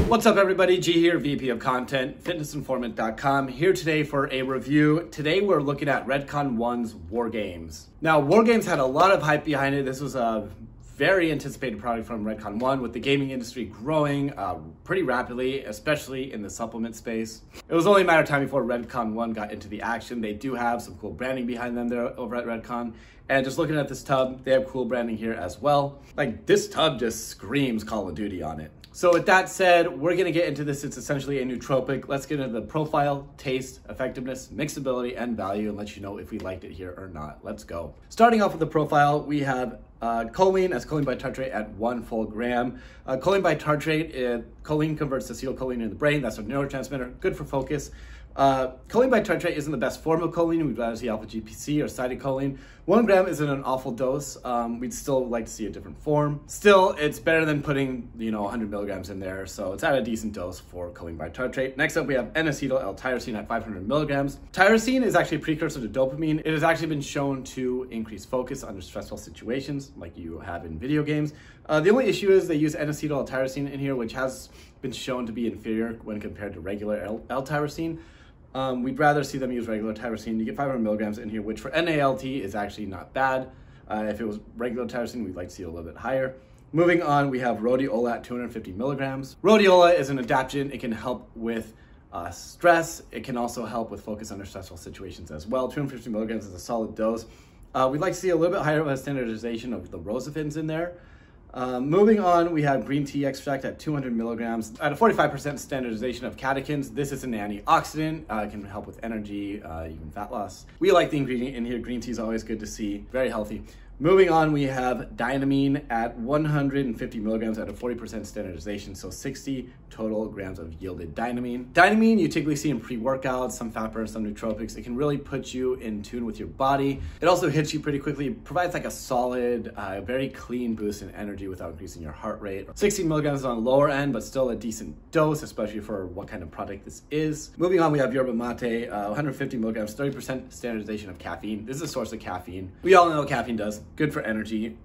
What's up everybody, G here, VP of Content, fitnessinformant.com, here today for a review. Today we're looking at RedCon1's War Games. Now, War Games had a lot of hype behind it. This was a very anticipated product from RedCon1, with the gaming industry growing pretty rapidly, especially in the supplement space. It was only a matter of time before RedCon1 got into the action. They do have some cool branding behind them there over at Redcon. And just looking at this tub, they have cool branding here as well. Like, this tub just screams Call of Duty on it. So with that said, we're gonna get into this. It's essentially a nootropic. Let's get into the profile, taste, effectiveness, mixability, and value, and let you know if we liked it here or not. Let's go. Starting off with the profile, we have choline as choline bitartrate at 1 full gram. Choline bitartrate, choline converts to acetylcholine in the brain. That's a neurotransmitter, good for focus. Choline bitartrate isn't the best form of choline. We'd rather see alpha GPC or cytidcholine. 1 gram isn't an awful dose. We'd still like to see a different form. Still, it's better than putting, 100 milligrams in there, so it's at a decent dose for choline bitartrate. Next up, we have N-acetyl L-tyrosine at 500 milligrams. Tyrosine is actually a precursor to dopamine. It has actually been shown to increase focus under stressful situations, like you have in video games. The only issue is they use N-acetyl L-tyrosine in here, which has been shown to be inferior when compared to regular L-tyrosine. We'd rather see them use regular tyrosine. You get 500 milligrams in here, which for NALT is actually not bad. If it was regular tyrosine, we'd like to see it a little bit higher. Moving on, we have rhodiola at 250 milligrams. Rhodiola is an adaptogen. It can help with stress. It can also help with focus under stressful situations as well. 250 milligrams is a solid dose. We'd like to see a little bit higher of a standardization of the rosifins in there. Moving on, we have green tea extract at 200 milligrams. At a 45% standardization of catechins, this is an antioxidant. It can help with energy, even fat loss. We like the ingredient in here. Green tea is always good to see. Very healthy. Moving on, we have dynamine at 150 milligrams at a 40% standardization, so 60 total grams of yielded dynamine. Dynamine you typically see in pre-workouts, some fat burns, some nootropics. It can really put you in tune with your body. It also hits you pretty quickly. It provides like a solid, very clean boost in energy without increasing your heart rate. 16 milligrams is on the lower end, but still a decent dose, especially for what kind of product this is. Moving on, we have yerba mate, 150 milligrams, 30% standardization of caffeine. This is a source of caffeine. We all know what caffeine does. Good for energy.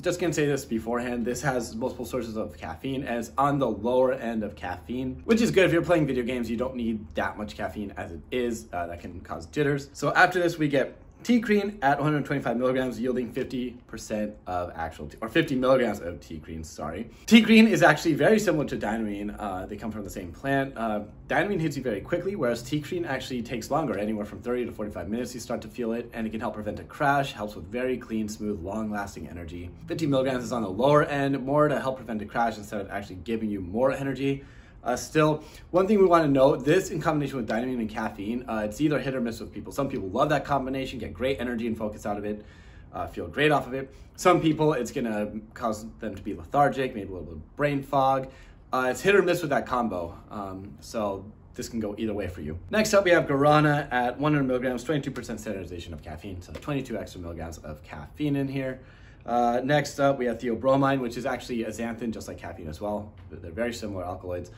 Just gonna say this beforehand, this has multiple sources of caffeine and it's on the lower end of caffeine, which is good if you're playing video games. You don't need that much caffeine as it is. That can cause jitters. So after this, we get tea cream at 125 milligrams, yielding 50% of actual, or 50 milligrams of tea cream, sorry. Tea cream is actually very similar to dynamine. They come from the same plant. Dynamine hits you very quickly, whereas tea cream actually takes longer, anywhere from 30 to 45 minutes you start to feel it, and it can help prevent a crash, helps with very clean, smooth, long-lasting energy. 50 milligrams is on the lower end, more to help prevent a crash instead of actually giving you more energy. Still, one thing we want to note, this in combination with dynamine and caffeine, it's either hit or miss with people. Some people love that combination, get great energy and focus out of it, feel great off of it. Some people, it's going to cause them to be lethargic, maybe a little bit of brain fog. It's hit or miss with that combo, so this can go either way for you. Next up, we have guarana at 100 milligrams, 22% standardization of caffeine, so 22 extra milligrams of caffeine in here. Next up, we have theobromine, which is actually a xanthan, just like caffeine as well. They're very similar alkaloids.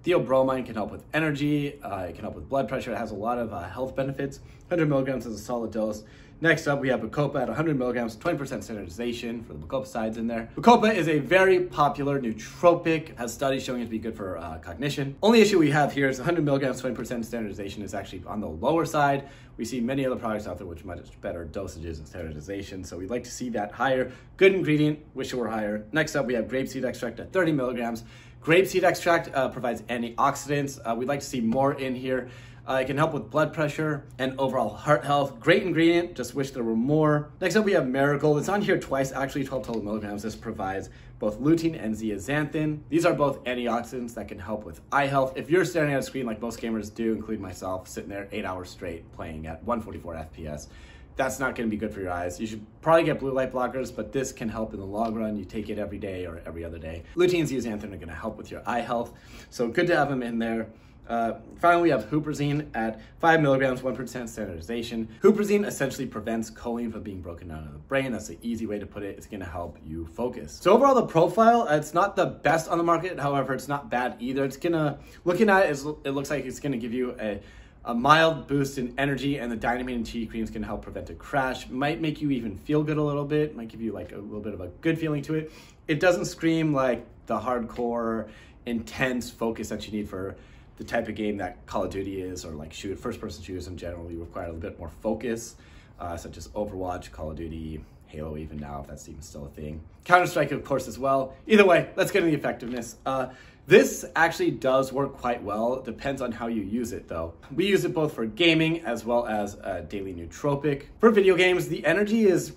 Theobromine can help with energy, it can help with blood pressure. It has a lot of health benefits. 100 milligrams is a solid dose. Next up, we have bacopa at 100 milligrams, 20% standardization for the bacopa sides in there. Bacopa is a very popular nootropic, has studies showing it to be good for cognition. Only issue we have here is 100 milligrams, 20% standardization is actually on the lower side. We see many other products out there which much better dosages and standardization, so we'd like to see that higher. Good ingredient, wish it were higher. Next up, we have grapeseed extract at 30 milligrams. Grapeseed extract provides antioxidants. We'd like to see more in here. It can help with blood pressure and overall heart health. Great ingredient, just wish there were more. Next up, we have marigold. It's on here twice, actually 12 total milligrams. This provides both lutein and zeaxanthin. These are both antioxidants that can help with eye health. If you're staring at a screen like most gamers do, including myself, sitting there 8 hours straight playing at 144 FPS, that's not going to be good for your eyes. You should probably get blue light blockers, but this can help in the long run. You take it every day or every other day. Lutein and zeaxanthin are going to help with your eye health, so good to have them in there. Finally, we have huperzine at 5 milligrams, 1% standardization. Huperzine essentially prevents choline from being broken down in the brain. That's the easy way to put it. It's going to help you focus. So overall, the profile, it's not the best on the market. However, it's not bad either. It's going to, looking at it, it looks like it's going to give you a mild boost in energy, and the dynamine and tea creams can help prevent a crash. Might make you even feel good a little bit. Might give you like a little bit of a good feeling to it. It doesn't scream like the hardcore, intense focus that you need for the type of game that Call of Duty is, or like first-person shooters in general. You require a little bit more focus, such as Overwatch, Call of Duty, Halo even now, if that's even still a thing. Counter-Strike, of course, as well. Either way, let's get into the effectiveness. This actually does work quite well. It depends on how you use it, though. We use it both for gaming as well as daily nootropic. For video games, the energy is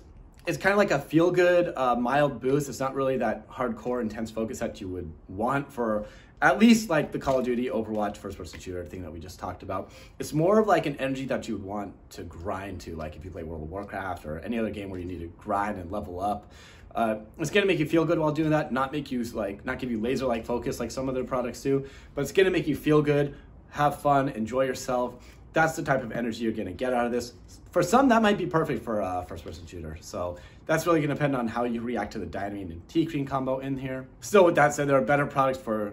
kind of like a feel-good, mild boost. It's not really that hardcore, intense focus that you would want for at least like the Call of Duty, Overwatch, first-person shooter thing that we just talked about. It's more of like an energy that you would want to grind to, like if you play World of Warcraft or any other game where you need to grind and level up. It's gonna make you feel good while doing that, not give you laser-like focus like some other products do, but it's gonna make you feel good, have fun, enjoy yourself. That's the type of energy you're gonna get out of this. For some, that might be perfect for a first-person shooter. So that's really gonna depend on how you react to the Dynamine and T-Cream combo in here. Still, with that said, there are better products for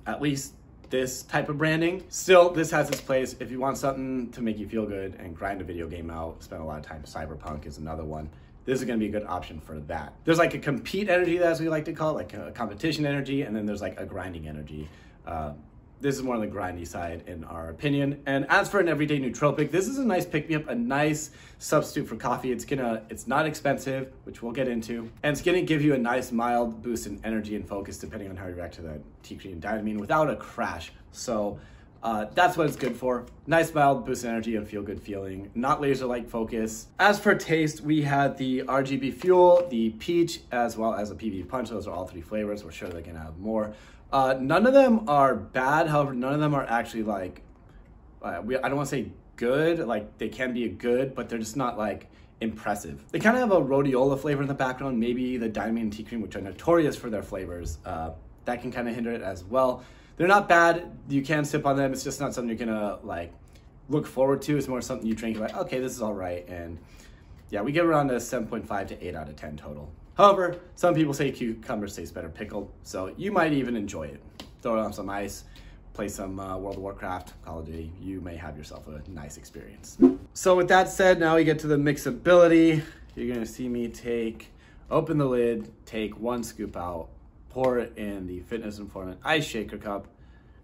at least this type of branding. Still, this has its place. If you want something to make you feel good and grind a video game out, spend a lot of time, Cyberpunk is another one. This is gonna be a good option for that. There's like a compete energy, as we like to call it, like a competition energy, and then there's like a grinding energy. This is more on the grindy side in our opinion. And as for an everyday nootropic, this is a nice pick-me-up, a nice substitute for coffee. It's not expensive, which we'll get into. And it's gonna give you a nice mild boost in energy and focus depending on how you react to the T-Cream and Dynamine without a crash. So that's what it's good for. Nice mild boost in energy and feel good feeling, not laser-like focus. As for taste, we had the RGB Fuel, the Peach, as well as a PB Punch. Those are all 3 flavors. We're sure they're gonna have more. None of them are bad. However, none of them are actually like, I don't want to say good. Like they can be good, but they're just not like impressive. They kind of have a rhodiola flavor in the background. Maybe the Dynamine and T-Cream, which are notorious for their flavors, that can kind of hinder it as well. They're not bad. You can sip on them. It's just not something you're gonna like look forward to. It's more something you drink like, okay, this is all right. And yeah, we get around a 7.5 to 8 out of 10 total. However, some people say cucumbers taste better pickled, so you might even enjoy it. Throw it on some ice, play some World of Warcraft, Call of Duty. You may have yourself a nice experience. So with that said, now we get to the mixability. You're gonna see me open the lid, take 1 scoop out, pour it in the Fitness Informant ice shaker cup,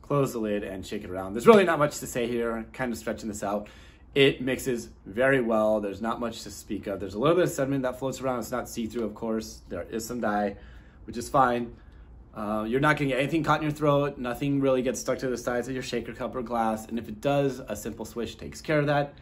close the lid and shake it around. There's really not much to say here, kind of stretching this out. It mixes very well. There's not much to speak of. There's a little bit of sediment that floats around. It's not see-through, of course. There is some dye, which is fine. You're not gonna get anything caught in your throat. Nothing really gets stuck to the sides of your shaker cup or glass. And if it does, a simple swish takes care of that.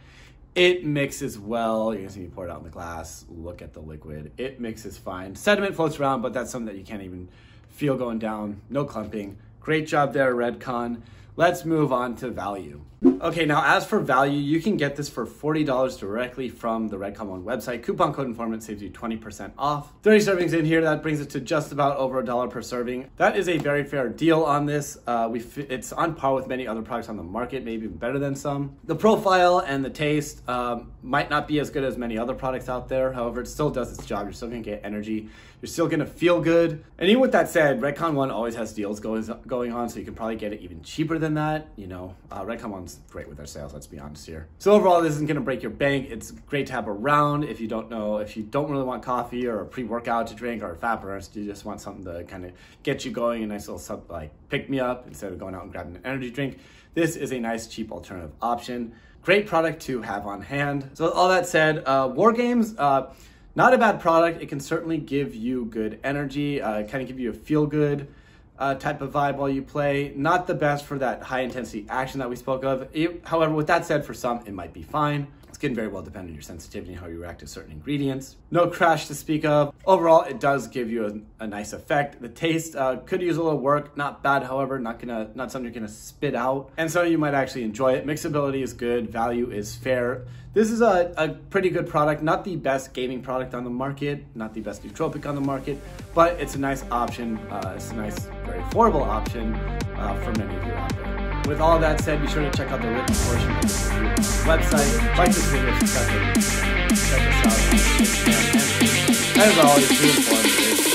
It mixes well. You're gonna see me pour it out in the glass. Look at the liquid. It mixes fine. Sediment floats around, but that's something that you can't even feel going down. No clumping. Great job there, RedCon. Let's move on to value. Okay, now as for value, you can get this for $40 directly from the RedCon1 website. Coupon code informant saves you 20% off. 30 servings in here, that brings it to just about over $1 per serving. That is a very fair deal on this. It's on par with many other products on the market, maybe even better than some. The profile and the taste might not be as good as many other products out there. However, it still does its job. You're still gonna get energy. You're still gonna feel good. And even with that said, RedCon1 always has deals going on, so you can probably get it even cheaper than that. You know, RedCon1's great with their sales, let's be honest here. So overall, this isn't gonna break your bank. It's great to have around if you don't really want coffee or a pre-workout to drink or a fat burst. You just want something to kind of get you going, a nice little pick me up instead of going out and grabbing an energy drink. This is a nice cheap alternative option. Great product to have on hand. So all that said, War Games, not a bad product. It can certainly give you good energy, kind of give you a feel-good type of vibe while you play. Not the best for that high-intensity action that we spoke of. However, with that said, for some, it might be fine. It's going to very well depend on your sensitivity and how you react to certain ingredients. No crash to speak of. Overall, it does give you a nice effect. The taste could use a little work. Not bad, however, not something you're going to spit out. And so you might actually enjoy it. Mixability is good. Value is fair. This is a pretty good product, not the best gaming product on the market, not the best nootropic on the market, but it's a nice option. It's a nice, very affordable option for many of you out there. With all that said, be sure to check out the written portion of the website. Like this video, check us out on Instagram, and as always, be informed.